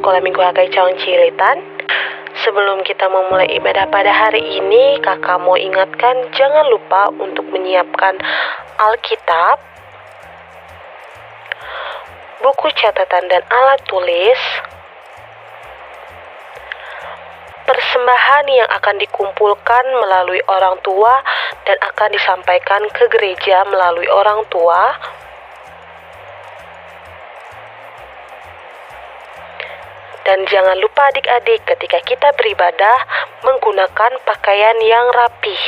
Sekolah Minggu HKI Cawang Cililitan. Sebelum kita memulai ibadah pada hari ini, kakak mau ingatkan jangan lupa untuk menyiapkan Alkitab, buku catatan dan alat tulis, persembahan yang akan dikumpulkan melalui orang tua dan akan disampaikan ke gereja melalui orang tua, dan jangan lupa adik-adik ketika kita beribadah menggunakan pakaian yang rapih.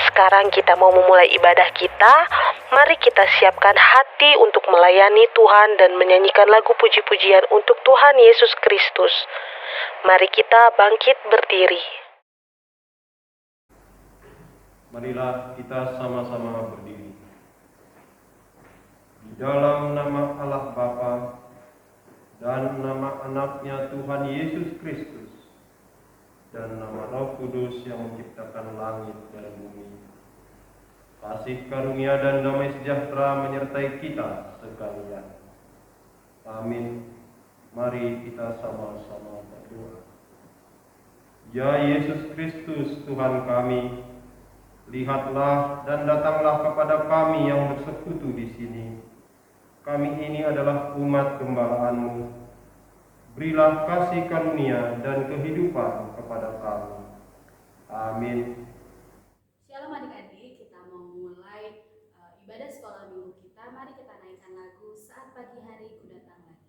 Sekarang kita mau memulai ibadah kita. Mari kita siapkan hati untuk melayani Tuhan dan menyanyikan lagu puji-pujian untuk Tuhan Yesus Kristus. Mari kita bangkit berdiri. Marilah kita sama-sama berdiri. Di dalam nama Allah Bapa dan nama anaknya Tuhan Yesus Kristus dan nama Roh Kudus yang menciptakan langit dan bumi, kasih karunia dan damai sejahtera menyertai kita sekalian. Amin. Mari kita sama-sama berdoa. Ya Yesus Kristus Tuhan kami, lihatlah dan datanglah kepada kami yang bersekutu di sini. Kami ini adalah umat gembala-Mu. Berilah kasih karunia dan kehidupan kepada kami. Amin. Shalom adik-adik, kita mau mulai ibadah sekolah minggu kita. Mari kita naikkan lagu Saat Pagi Hari Ku Datang Lagi.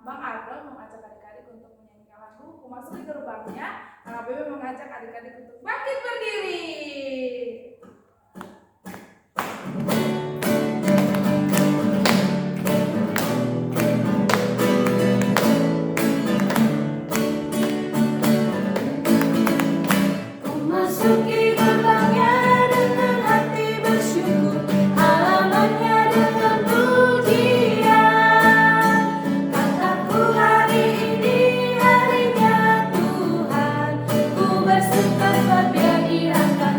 Bang Ardo mengajak adik-adik untuk menyanyikan lagu "Ku Masuk di Gerbangnya" HKBP mengajak adik-adik untuk bangkit berdiri. Memasuki gerbangnya dengan hati bersyukur, halamannya dengan pujian. Kataku hari ini harinya Tuhan, ku bersuka sebab Dia dirahkan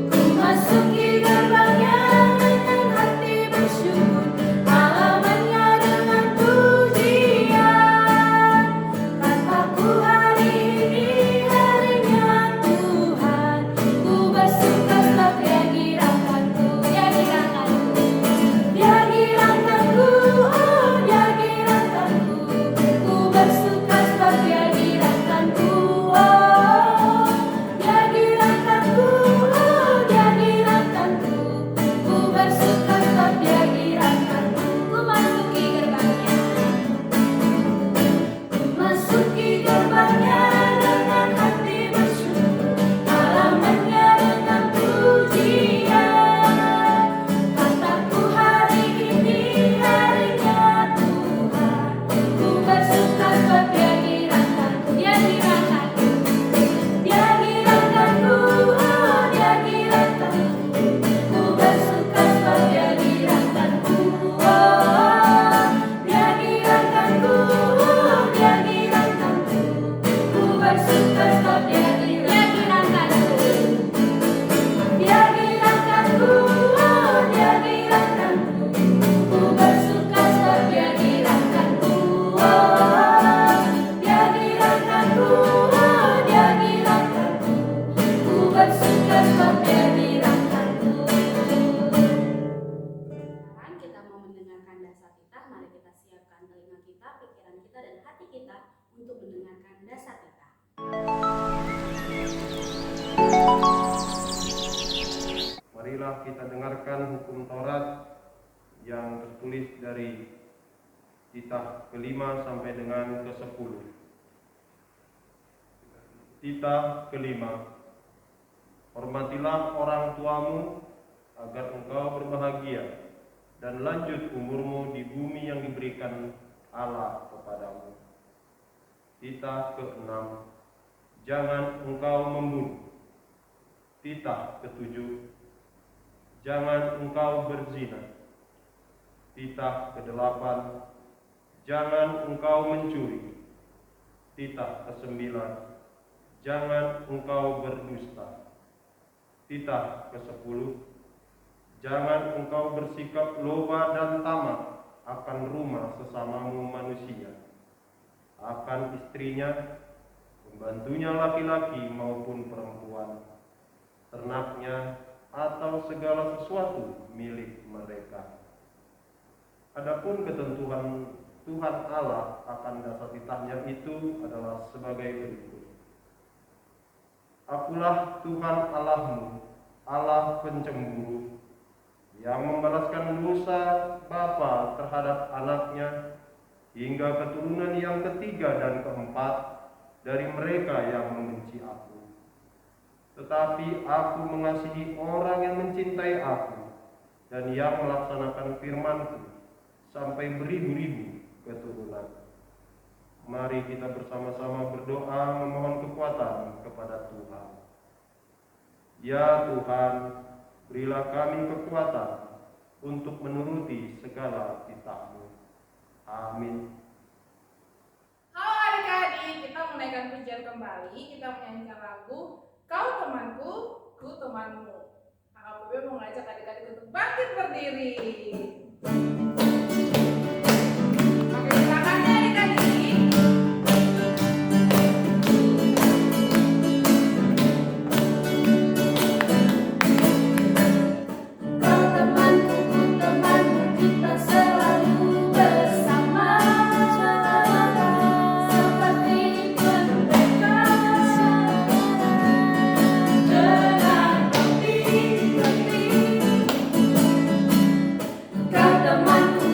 ku masuki gerbangnya dengan hati bersyukur, halamannya dengan pujian. Kataku hari ini harinya Tuhan, ku bersuka sebab Dia dirahkanku, Dia dirahkanku, Dia dirahkanku, oh Dia dirahkanku, ku bersuka sebab Dia dirahkanku, oh Dia dirahkanku, oh Dia dirahkanku, ku bersuka sebab Dia dirahkanku. Ku masuki gerbangnya, masuki gerbangnya dengan hati bersyukur, halamannya dengan pujian. Kataku hari ini harinya Tuhan, ku bersuka sebab Dia dirahkanku, Dia dirahkanku, Dia dirahkanku, oh Dia dirahkanku, ku bersuka sebab Dia dirahkanku, oh Dia dirahkanku, oh Dia dirahkanku, ku bersuka sebab Dia dirahkanku, Dia dirahkanku, oh Dia dirahkanku, ku bersuka sebab Dia dirahkanku, oh Dia dirahkanku, oh Dia dirahkanku, ku bersuka sebab Dia dirahkanku. Sekarang kita mau mendengarkan dasar titah. Mari kita siapkan telinga kita, pikiran kita, dan hati kita untuk mendengarkan dasar titah. Marilah kita dengarkan hukum Taurat yang tertulis dari titah ke-5 sampai dengan ke-10. Titah ke-5. Hormatilah orang tuamu agar engkau berbahagia dan lanjut umurmu di bumi yang diberikan Allah kepadamu. Titah ke-6. Jangan engkau membunuh. Titah ke-7. Jangan engkau berzina. Titah ke-8. Jangan engkau mencuri. Titah ke-9. Jangan engkau berdusta. Titah ke-10. Jangan engkau bersikap loba dan tamak akan rumah sesamamu manusia, akan istrinya, pembantunya laki-laki maupun perempuan, ternaknya, atau segala sesuatu milik mereka. Adapun ketentuan Tuhan Allah akan dasar titahnya itu adalah sebagai berikut. Akulah Tuhan Allahmu, Allah pencemburu, yang membalaskan dosa bapa terhadap anaknya hingga keturunan yang ketiga dan keempat dari mereka yang membenci aku. Tetapi aku mengasihi orang yang mencintai aku dan yang melaksanakan firman-Ku sampai beribu-ribu keturunan. Mari kita bersama-sama berdoa memohon kekuatan kepada Tuhan. Ya Tuhan, berilah kami kekuatan untuk menuruti segala titah-Mu. Amin. Halo adik-adik, kita menaikkan pujian kembali. Kita menyanyikan lagu Kau Temanku, Ku Temanmu. HKBP mengajak adik-adik untuk bangkit berdiri. Oke, tangannya adik-adik. Kau temanku, ku temanmu, kita selalu bersama, seperti pendeta dengan roti. Kau temanku,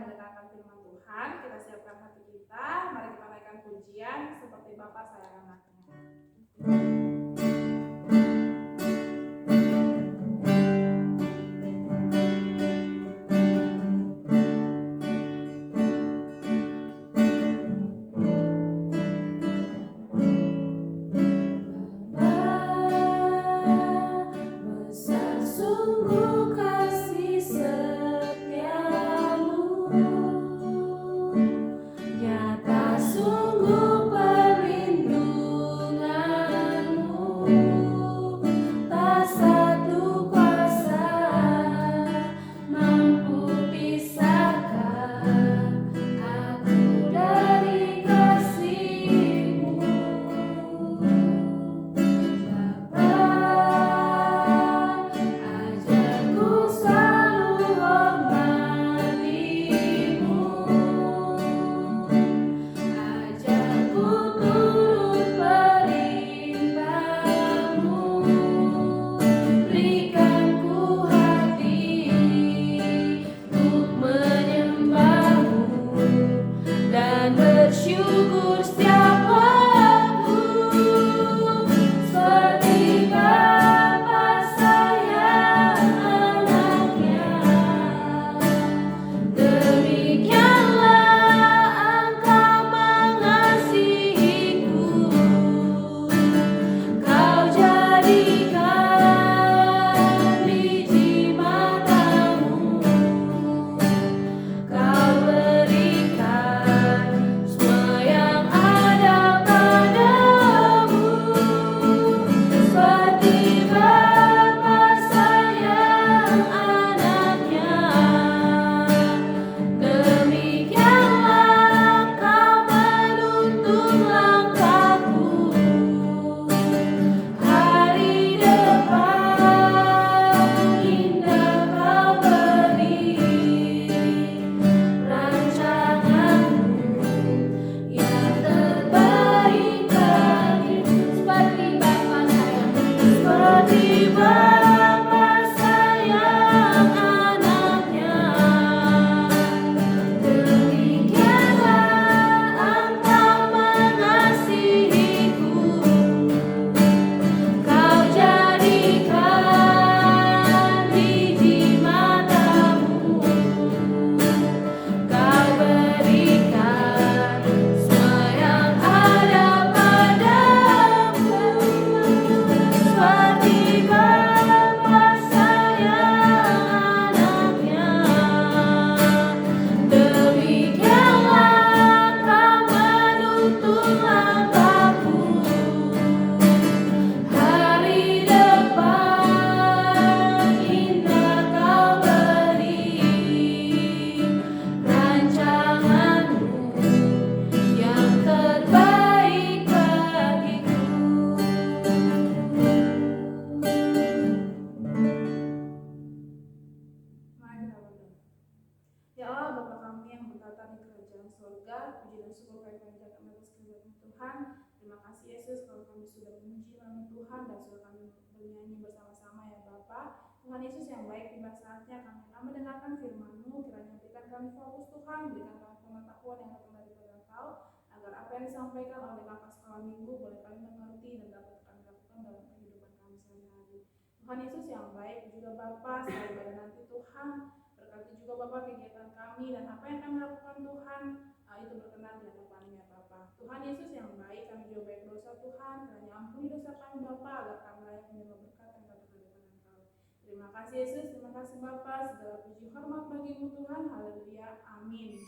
mendengarkan firman Tuhan, kita siapkan hati kita, mari kita naikkan pujian seperti Bapa sayang anaknya. Besar sungguh kasih setiamu, nyata sungguh perlindunganmu, tak satu kuasa mampu pisahkan aku dari kasih-Mu. Ajarku selalu hormati-Mu, ajarku turut perintah-Mu, berikan ku hati untuk menyembah-Mu dan bersyukur setiap waktu, seperti Bapa sayang anaknya. Demikianlah Engkau mengasihiku, Kau jadikan biji matamu, Kau berikan semua yang ada padamu, seperti Bapa sayang anaknya. Demikianlah Kau menuntun langkahku, hari depan indah Kau beri, rancanganmu yang terbaik bagiku, seperti Bapa sayang, seperti Bapa sayang anaknya. Demikianlah Engkau mengasihiku, Kau jadikan biji matamu, Kau berikan semua yang ada padamu, seperti Bapa sayang anaknya. Demikianlah Kau menuntun langkahku, hari depan indah Kau beri, rancanganmu yang terbaik bagiku. Mari kita berdoa. Ya Allah, Bapa kami yang bertata di kerajaan surga, puji dan syukur kami panjatkan atas kebaikan Tuhan. Terima kasih Yesus kalau kami sudah memuji nama Tuhan dan sudah kami bernyanyi bersama-sama ya Bapa. Tuhan Yesus yang baik, tiba saatnya kami akan mendengarkan firman-Mu, kiranya berikan kami fokus Tuhan, berikan kami pengetahuan yang datang daripada Engkau, agar apa yang disampaikan oleh kakak sekolah minggu boleh kami mengerti dan dapat kami lakukan dalam kehidupan kami sehari-hari. Tuhan Yesus yang baik, juga Bapa, sekali pada nanti Tuhan, berkati juga Bapa kegiatan kami dan apa yang kami lakukan Tuhan, itu berkenan di hadapan-Mu ya Bapa. Tuhan Yesus yang baik, kami juga baik dosa Tuhan, kiranya ampuni dosa kami Bapa, agar kami layak menerima berkat yang datang daripada Engkau. Terima kasih Yesus, terima kasih Bapa, segala puji hormat bagi-Mu Tuhan, haleluya, amin.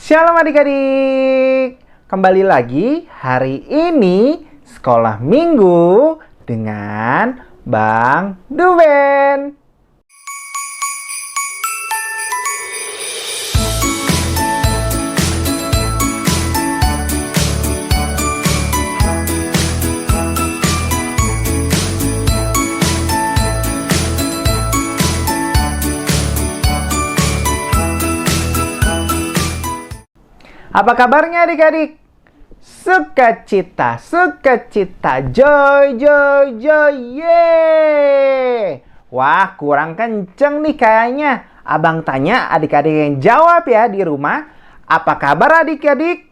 Shalom adik-adik, kembali lagi hari ini sekolah minggu dengan Bang Duben. Apa kabarnya adik-adik? Sukacita, sukacita, joy, joy, joy, yeay! Wah, kurang kenceng nih kayaknya. Abang tanya adik-adik yang jawab ya di rumah. Apa kabar adik-adik?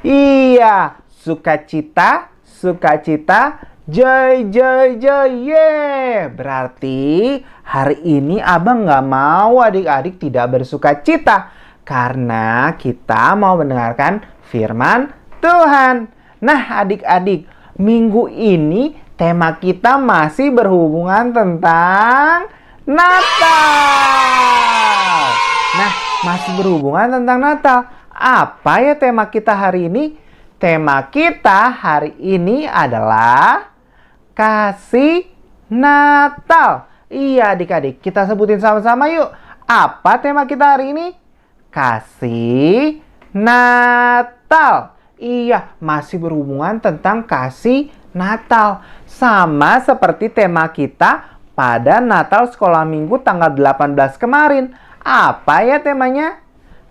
Iya, sukacita, sukacita, joy, joy, joy, yeay! Berarti hari ini abang nggak mau adik-adik tidak bersukacita. Karena kita mau mendengarkan firman Tuhan. Nah adik-adik, minggu ini tema kita masih berhubungan tentang Natal. Nah, masih berhubungan tentang Natal. Apa ya tema kita hari ini? Tema kita hari ini adalah kasih Natal. Iya adik-adik, kita sebutin sama-sama yuk. Apa tema kita hari ini? Kasih Natal. Iya, masih berhubungan tentang kasih Natal. Sama seperti tema kita pada Natal Sekolah Minggu tanggal 18 kemarin. Apa ya temanya?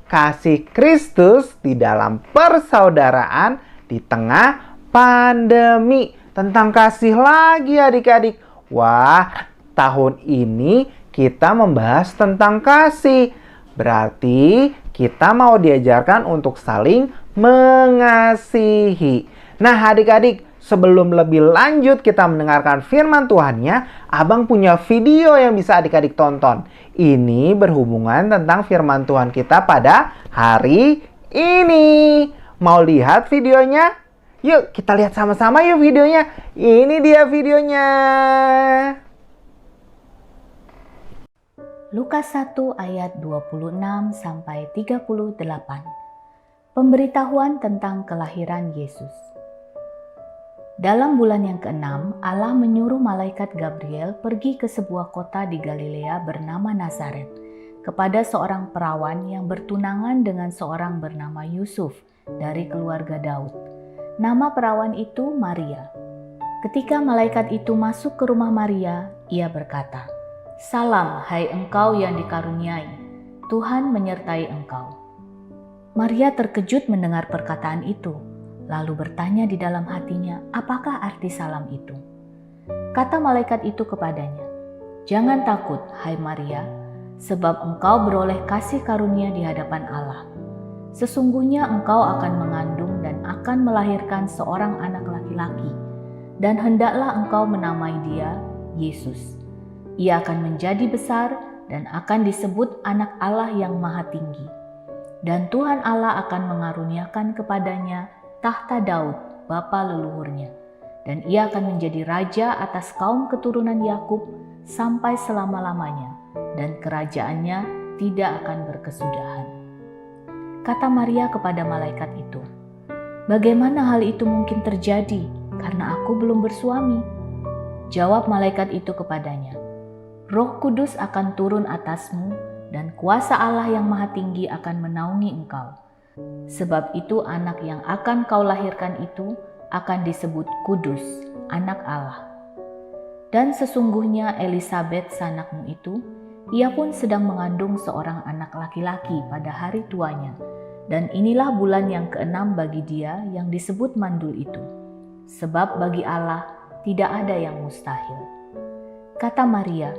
Kasih Kristus di dalam persaudaraan di tengah pandemi. Tentang kasih lagi adik-adik. Wah, tahun ini kita membahas tentang kasih. Berarti kita mau diajarkan untuk saling mengasihi. Nah adik-adik, sebelum lebih lanjut kita mendengarkan firman Tuhannya, abang punya video yang bisa adik-adik tonton. Ini berhubungan tentang firman Tuhan kita pada hari ini. Mau lihat videonya? Yuk kita lihat sama-sama yuk videonya. Ini dia videonya. Lukas 1 ayat 26 sampai 38. Pemberitahuan tentang kelahiran Yesus. Dalam bulan yang ke-6, Allah menyuruh malaikat Gabriel pergi ke sebuah kota di Galilea bernama Nazaret, kepada seorang perawan yang bertunangan dengan seorang bernama Yusuf dari keluarga Daud. Nama perawan itu Maria. Ketika malaikat itu masuk ke rumah Maria, ia berkata, "Salam, hai engkau yang dikaruniai, Tuhan menyertai engkau." Maria terkejut mendengar perkataan itu. Lalu bertanya di dalam hatinya, apakah arti salam itu? Kata malaikat itu kepadanya, "Jangan takut, hai Maria, sebab engkau beroleh kasih karunia di hadapan Allah. Sesungguhnya engkau akan mengandung dan akan melahirkan seorang anak laki-laki, dan hendaklah engkau menamai dia Yesus. Ia akan menjadi besar dan akan disebut Anak Allah yang Maha Tinggi. Dan Tuhan Allah akan mengaruniakan kepadanya tahta Daud, bapa leluhurnya, dan ia akan menjadi raja atas kaum keturunan Yakub sampai selama-lamanya, dan kerajaannya tidak akan berkesudahan." Kata Maria kepada malaikat itu, "Bagaimana hal itu mungkin terjadi, karena aku belum bersuami?" Jawab malaikat itu kepadanya, "Roh Kudus akan turun atasmu, dan kuasa Allah yang Maha Tinggi akan menaungi engkau. Sebab itu anak yang akan kau lahirkan itu akan disebut Kudus, Anak Allah. Dan sesungguhnya Elisabet sanakmu itu, ia pun sedang mengandung seorang anak laki-laki pada hari tuanya. Dan inilah bulan yang ke-6 bagi dia yang disebut mandul itu. Sebab bagi Allah tidak ada yang mustahil." Kata Maria,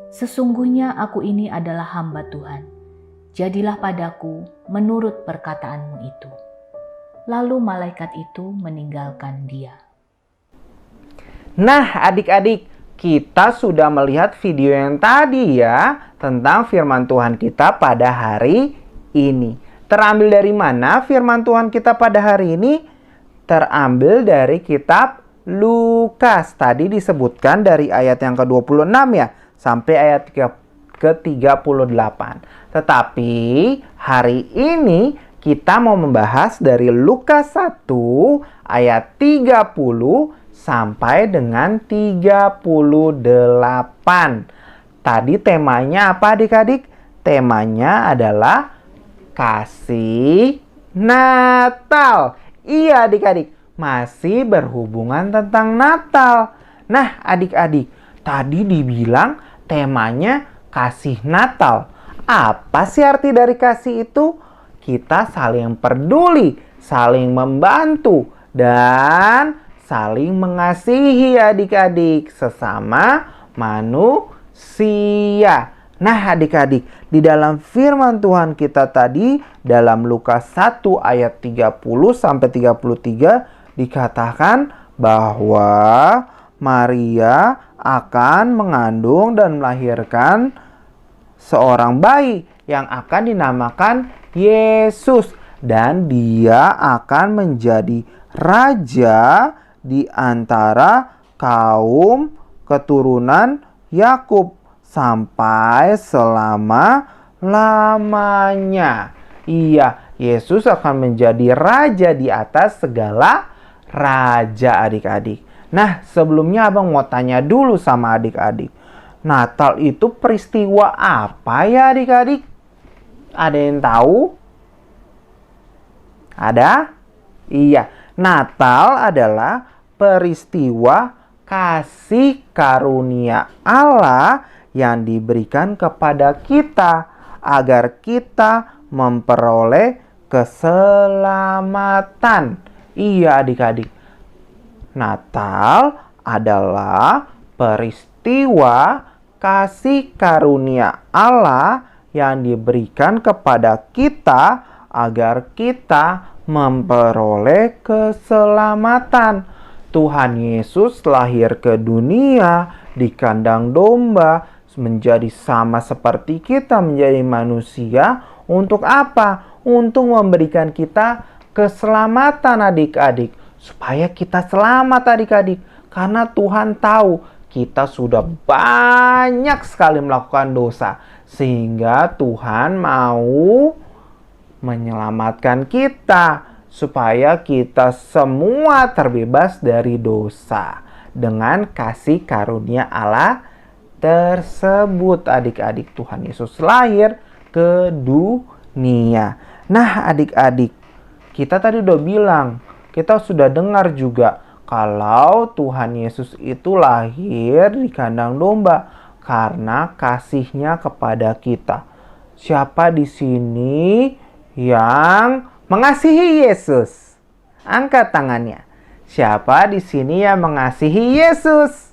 "Sesungguhnya aku ini adalah hamba Tuhan. Jadilah padaku menurut perkataanmu itu." Lalu malaikat itu meninggalkan dia. Nah adik-adik, kita sudah melihat video yang tadi ya, tentang firman Tuhan kita pada hari ini. Terambil dari mana firman Tuhan kita pada hari ini? Terambil dari kitab Lukas. Tadi disebutkan dari ayat yang ke-26 ya, sampai ayat ke-38. Tetapi hari ini kita mau membahas dari Lukas 1 ayat 30 sampai dengan 38. Tadi temanya apa adik-adik? Temanya adalah kasih Natal. Iya adik-adik, masih berhubungan tentang Natal. Nah adik-adik, tadi dibilang temanya kasih Natal. Apa sih arti dari kasih itu? Kita saling peduli, saling membantu, dan saling mengasihi adik-adik sesama manusia. Nah adik-adik, di dalam firman Tuhan kita tadi dalam Lukas 1 ayat 30-33 dikatakan bahwa Maria akan mengandung dan melahirkan seorang bayi yang akan dinamakan Yesus, dan dia akan menjadi raja di antara kaum keturunan Yakub sampai selama-lamanya. Iya, Yesus akan menjadi raja di atas segala raja adik-adik. Nah, sebelumnya abang mau tanya dulu sama adik-adik. Natal itu peristiwa apa ya adik-adik? Ada yang tahu? Ada? Iya, Natal adalah peristiwa kasih karunia Allah yang diberikan kepada kita agar kita memperoleh keselamatan. Iya adik-adik, Natal adalah peristiwa kasih karunia Allah yang diberikan kepada kita agar kita memperoleh keselamatan. Tuhan Yesus lahir ke dunia di kandang domba menjadi sama seperti kita menjadi manusia. Untuk apa? Untuk memberikan kita keselamatan adik-adik. Supaya kita selamat adik-adik. Karena Tuhan tahu kita sudah banyak sekali melakukan dosa. Sehingga Tuhan mau menyelamatkan kita. Supaya kita semua terbebas dari dosa. Dengan kasih karunia Allah tersebut adik-adik, Tuhan Yesus lahir ke dunia. Nah adik-adik, kita tadi udah bilang, kita sudah dengar juga kalau Tuhan Yesus itu lahir di kandang domba karena kasihnya kepada kita. Siapa di sini yang mengasihi Yesus? Angkat tangannya. Siapa di sini yang mengasihi Yesus?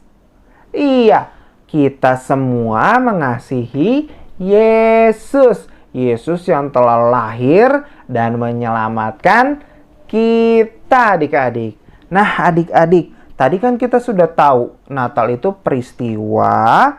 Iya, kita semua mengasihi Yesus. Yesus yang telah lahir dan menyelamatkan kita adik-adik. Nah adik-adik, tadi kan kita sudah tahu Natal itu peristiwa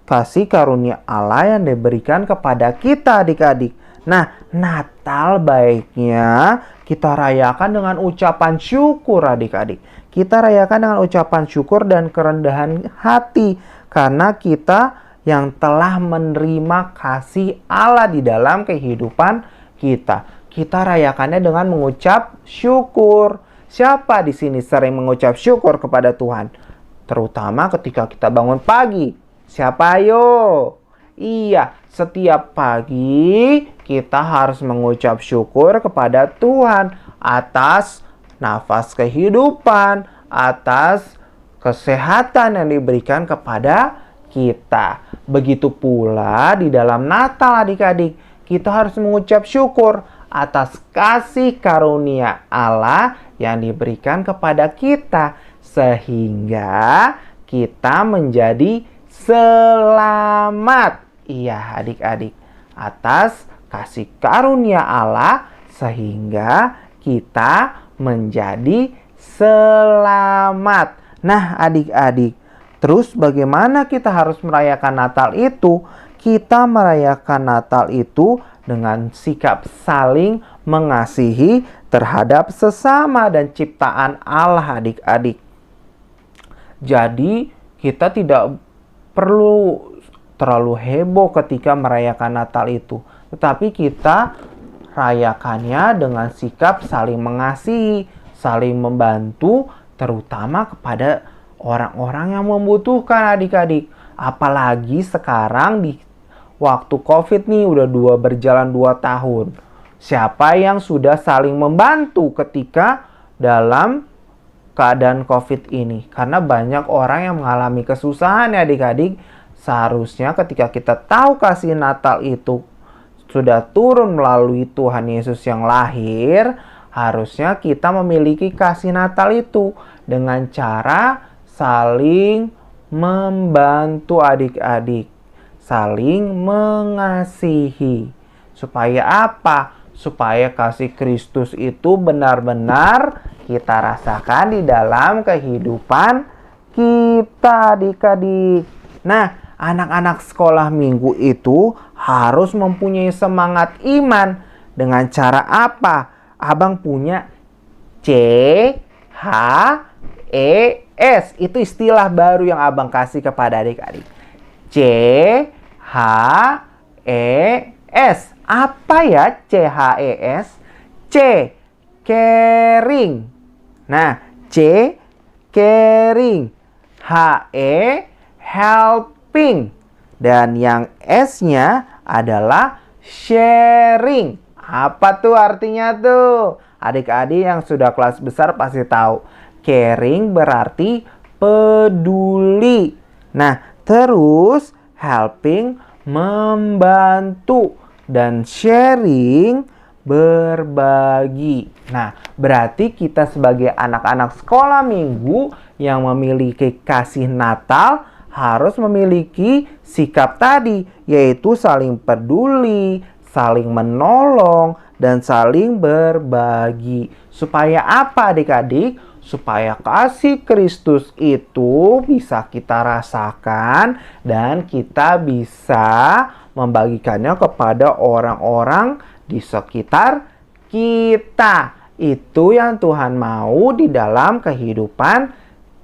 kasih karunia Allah yang diberikan kepada kita adik-adik. Nah Natal baiknya kita rayakan dengan ucapan syukur adik-adik. Kita rayakan dengan ucapan syukur dan kerendahan hati. Karena kita yang telah menerima kasih Allah di dalam kehidupan kita. Kita rayakannya dengan mengucap syukur. Siapa di sini sering mengucap syukur kepada Tuhan? Terutama ketika kita bangun pagi. Siapa ayo? Iya, setiap pagi kita harus mengucap syukur kepada Tuhan atas nafas kehidupan, atas kesehatan yang diberikan kepada kita. Begitu pula di dalam Natal adik-adik, kita harus mengucap syukur atas kasih karunia Allah yang diberikan kepada kita. Sehingga kita menjadi selamat. Iya adik-adik, atas kasih karunia Allah sehingga kita menjadi selamat. Nah adik-adik, terus bagaimana kita harus merayakan Natal itu? Kita merayakan Natal itu dengan sikap saling mengasihi terhadap sesama dan ciptaan Allah adik-adik. Jadi kita tidak perlu terlalu heboh ketika merayakan Natal itu. Tetapi kita rayakannya dengan sikap saling mengasihi, saling membantu, terutama kepada orang-orang yang membutuhkan adik-adik. Apalagi sekarang di waktu COVID nih udah berjalan 2 tahun. Siapa yang sudah saling membantu ketika dalam keadaan COVID ini? Karena banyak orang yang mengalami kesusahan ya adik-adik. Seharusnya ketika kita tahu kasih Natal itu sudah turun melalui Tuhan Yesus yang lahir, harusnya kita memiliki kasih Natal itu dengan cara saling membantu adik-adik, saling mengasihi. Supaya apa? Supaya kasih Kristus itu benar-benar kita rasakan di dalam kehidupan kita, adik-adik. Nah, anak-anak sekolah minggu itu harus mempunyai semangat iman. Dengan cara apa? Abang punya CHES. Itu istilah baru yang abang kasih kepada adik-adik. CHES. Apa ya CHES? C, caring. Nah, C, caring. HE, helping. Dan yang S-nya adalah sharing. Apa tuh artinya tuh? Adik-adik yang sudah kelas besar pasti tahu. Caring berarti peduli. Nah, terus helping membantu. Dan sharing berbagi. Nah, berarti kita sebagai anak-anak sekolah minggu yang memiliki kasih Natal harus memiliki sikap tadi, yaitu saling peduli, saling menolong, dan saling berbagi. Supaya apa adik-adik? Supaya kasih Kristus itu bisa kita rasakan dan kita bisa membagikannya kepada orang-orang di sekitar kita. Itu yang Tuhan mau di dalam kehidupan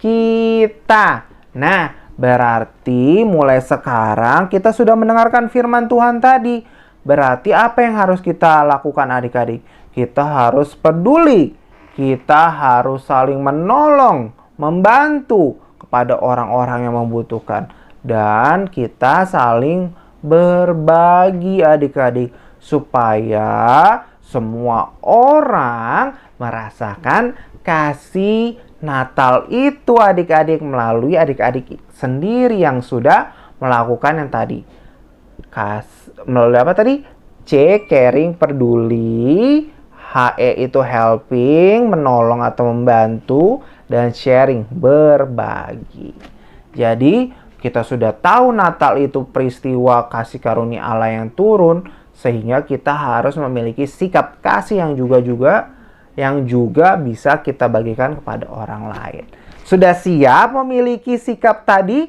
kita. Nah, berarti mulai sekarang kita sudah mendengarkan firman Tuhan tadi. Berarti apa yang harus kita lakukan adik-adik? Kita harus peduli. Kita harus saling menolong, membantu kepada orang-orang yang membutuhkan. Dan kita saling berbagi adik-adik. Supaya semua orang merasakan kasih Natal itu adik-adik melalui adik-adik sendiri yang sudah melakukan yang tadi. Melalui apa tadi? C, caring, peduli. HE itu helping, menolong atau membantu. Dan sharing, berbagi. Jadi kita sudah tahu Natal itu peristiwa kasih karunia Allah yang turun. Sehingga kita harus memiliki sikap kasih yang juga bisa kita bagikan kepada orang lain. Sudah siap memiliki sikap tadi?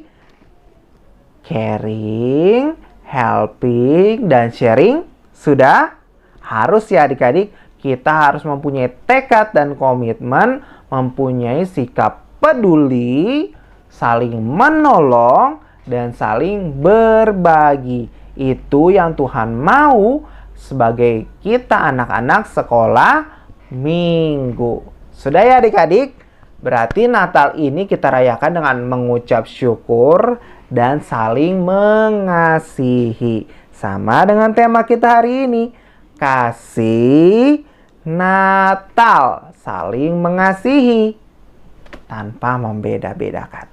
Caring, helping, dan sharing? Sudah? Harus ya adik-adik, kita harus mempunyai tekad dan komitmen, mempunyai sikap peduli, saling menolong, dan saling berbagi. Itu yang Tuhan mau sebagai kita anak-anak sekolah minggu. Sudah ya adik-adik? Berarti Natal ini kita rayakan dengan mengucap syukur dan saling mengasihi. Sama dengan tema kita hari ini. Kasih Natal. Saling mengasihi tanpa membeda-bedakan.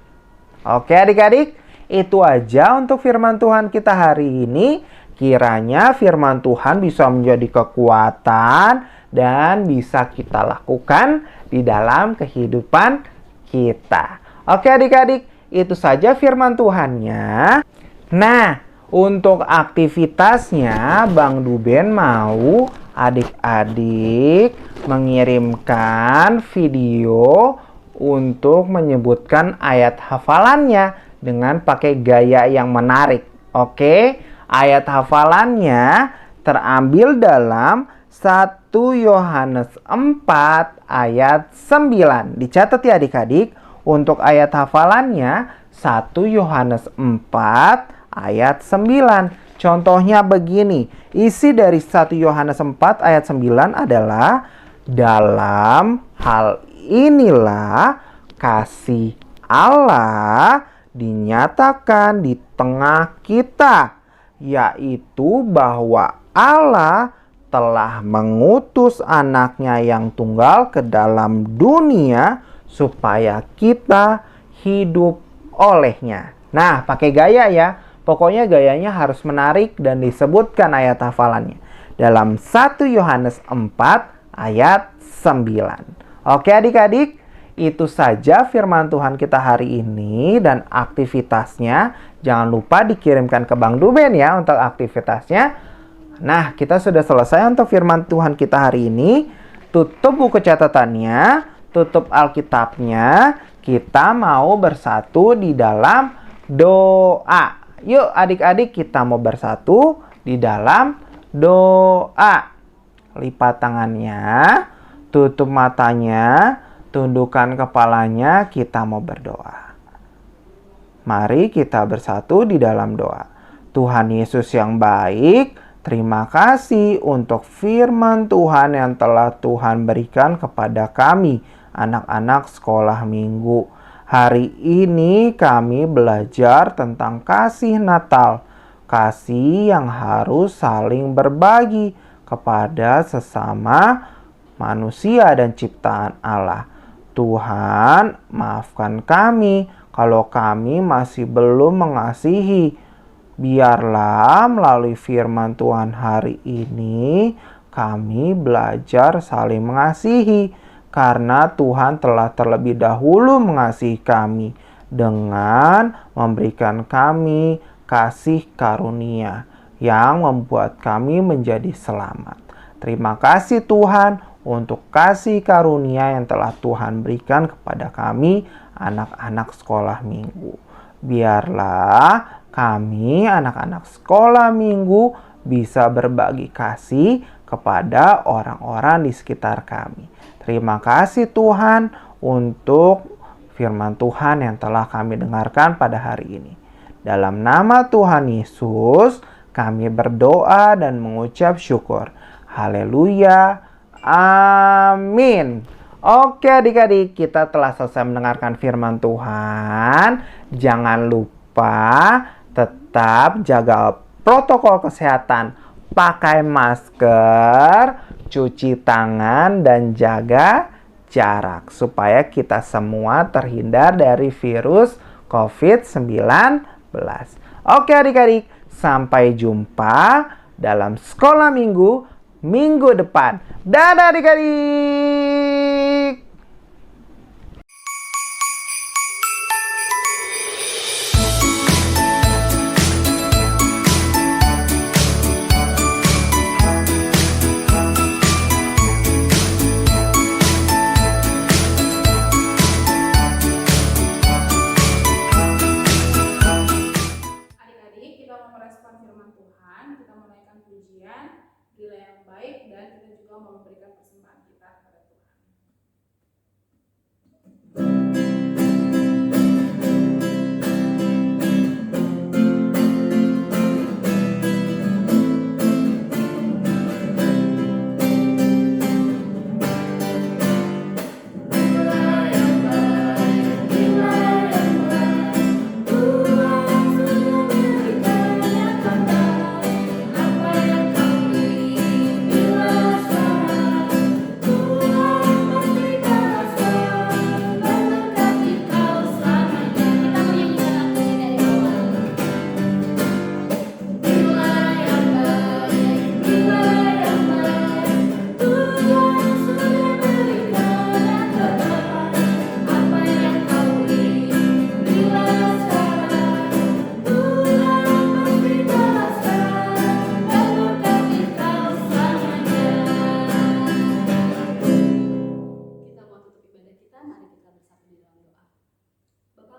Oke adik-adik? Itu aja untuk firman Tuhan kita hari ini. Kiranya firman Tuhan bisa menjadi kekuatan dan bisa kita lakukan di dalam kehidupan kita. Oke adik-adik, itu saja firman Tuhannya. Nah, untuk aktivitasnya Bang Duben mau adik-adik mengirimkan video untuk menyebutkan ayat hafalannya dengan pakai gaya yang menarik. Oke, ayat hafalannya terambil dalam 1 Yohanes 4 ayat 9. Dicatat ya adik-adik. Untuk ayat hafalannya 1 Yohanes 4 ayat 9. Contohnya begini. Isi dari 1 Yohanes 4 ayat 9 adalah, dalam hal inilah kasih Allah dinyatakan di tengah kita, yaitu bahwa Allah telah mengutus anaknya yang tunggal ke dalam dunia supaya kita hidup olehnya. Nah, pakai gaya ya. Pokoknya gayanya harus menarik dan disebutkan ayat hafalannya. Dalam 1 Yohanes 4 ayat 9. Oke adik-adik, itu saja firman Tuhan kita hari ini dan aktivitasnya. Jangan lupa dikirimkan ke Bang Duben ya untuk aktivitasnya. Nah, kita sudah selesai untuk firman Tuhan kita hari ini. Tutup buku catatannya, tutup Alkitabnya. Kita mau bersatu di dalam doa. Yuk adik-adik, kita mau bersatu di dalam doa. Lipat tangannya, tutup matanya, tundukkan kepalanya, kita mau berdoa. Mari kita bersatu di dalam doa. Tuhan Yesus yang baik, terima kasih untuk firman Tuhan yang telah Tuhan berikan kepada kami, anak-anak sekolah minggu. Hari ini kami belajar tentang kasih Natal, kasih yang harus saling berbagi kepada sesama manusia dan ciptaan Allah. Tuhan, maafkan kami kalau kami masih belum mengasihi. Biarlah melalui firman Tuhan hari ini kami belajar saling mengasihi, karena Tuhan telah terlebih dahulu mengasihi kami dengan memberikan kami kasih karunia yang membuat kami menjadi selamat. Terima kasih Tuhan untuk kasih karunia yang telah Tuhan berikan kepada kami, anak-anak sekolah minggu. Biarlah kami, anak-anak sekolah minggu, bisa berbagi kasih kepada orang-orang di sekitar kami. Terima kasih Tuhan untuk firman Tuhan yang telah kami dengarkan pada hari ini. Dalam nama Tuhan Yesus, kami berdoa dan mengucap syukur. Haleluya. Amin. Oke adik-adik, kita telah selesai mendengarkan firman Tuhan. Jangan lupa tetap jaga protokol kesehatan. Pakai masker, cuci tangan, dan jaga jarak. Supaya kita semua terhindar dari virus COVID-19. Oke adik-adik, sampai jumpa dalam sekolah minggu depan. Dadah adik-adik. Adik-adik, kita mau merespon firman Tuhan, kita menaikkan pujian, nilai yang baik, dan kita juga mau memberikan persembahan kita kepada Tuhan.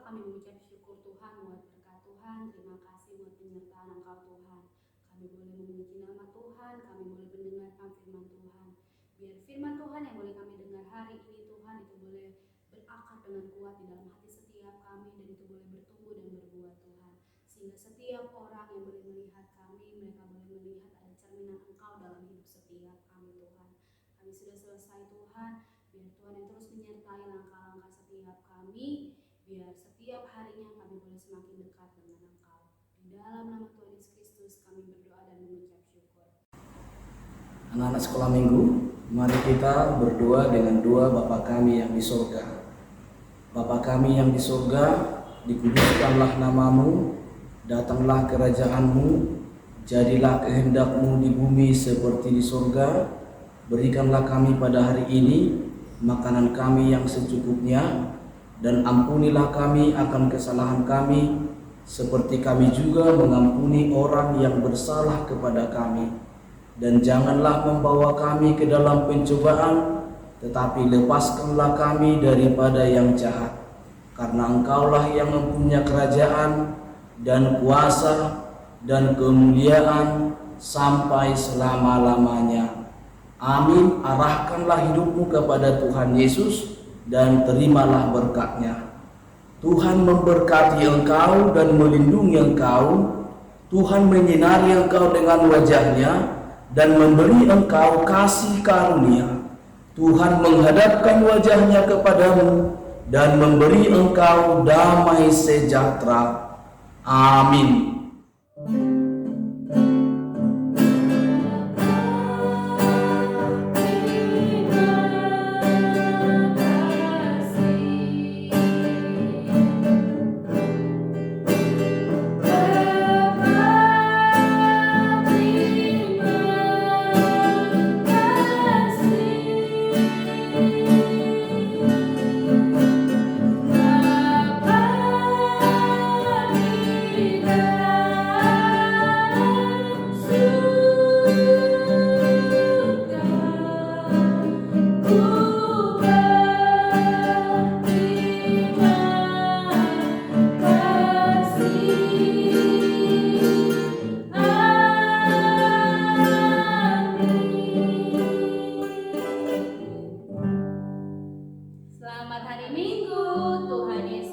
kami mengucap syukur Tuhan buat berkat Tuhan, terima kasih buat penyertaan Engkau Tuhan. Kami boleh memuji nama Tuhan, kami boleh mendengarkan firman Tuhan. Biar firman Tuhan yang boleh kami dengar hari ini Tuhan, itu boleh berakar dengan kuat di dalam hati setiap kami, dan itu boleh bertumbuh dan berbuah Tuhan. Sehingga setiap orang yang boleh melihat kami, mereka boleh melihat ada cerminan Engkau dalam hidup setiap kami Tuhan. Kami sudah selesai Tuhan, biar Tuhan yang terus menyertai langkah-langkah setiap kami, biar setiap harinya kami boleh semakin dekat dengan Engkau. Di dalam nama Tuhan Yesus Kristus kami berdoa dan mengucap syukur. Anak-anak sekolah minggu, mari kita berdoa dengan doa Bapa kami yang di surga. Bapa kami yang di surga, dikuduskanlah namamu, Datanglah kerajaan-Mu, jadilah kehendak-Mu di bumi seperti di surga. Berikanlah kami pada hari ini makanan kami yang secukupnya, dan ampunilah kami akan kesalahan kami, seperti kami juga mengampuni orang yang bersalah kepada kami. Dan janganlah membawa kami ke dalam pencobaan, tetapi lepaskanlah kami daripada yang jahat. Karena Engkaulah yang mempunyai kerajaan dan kuasa dan kemuliaan sampai selama-lamanya. Amin. Arahkanlah hidupmu kepada Tuhan Yesus dan terimalah berkat-Nya. Tuhan memberkati engkau dan melindungi engkau. Tuhan menyinari engkau dengan wajah-Nya dan memberi engkau kasih karunia. Tuhan menghadapkan wajah-Nya kepadamu dan memberi engkau damai sejahtera. Amin. Selamat hari Minggu, Tuhan Yesus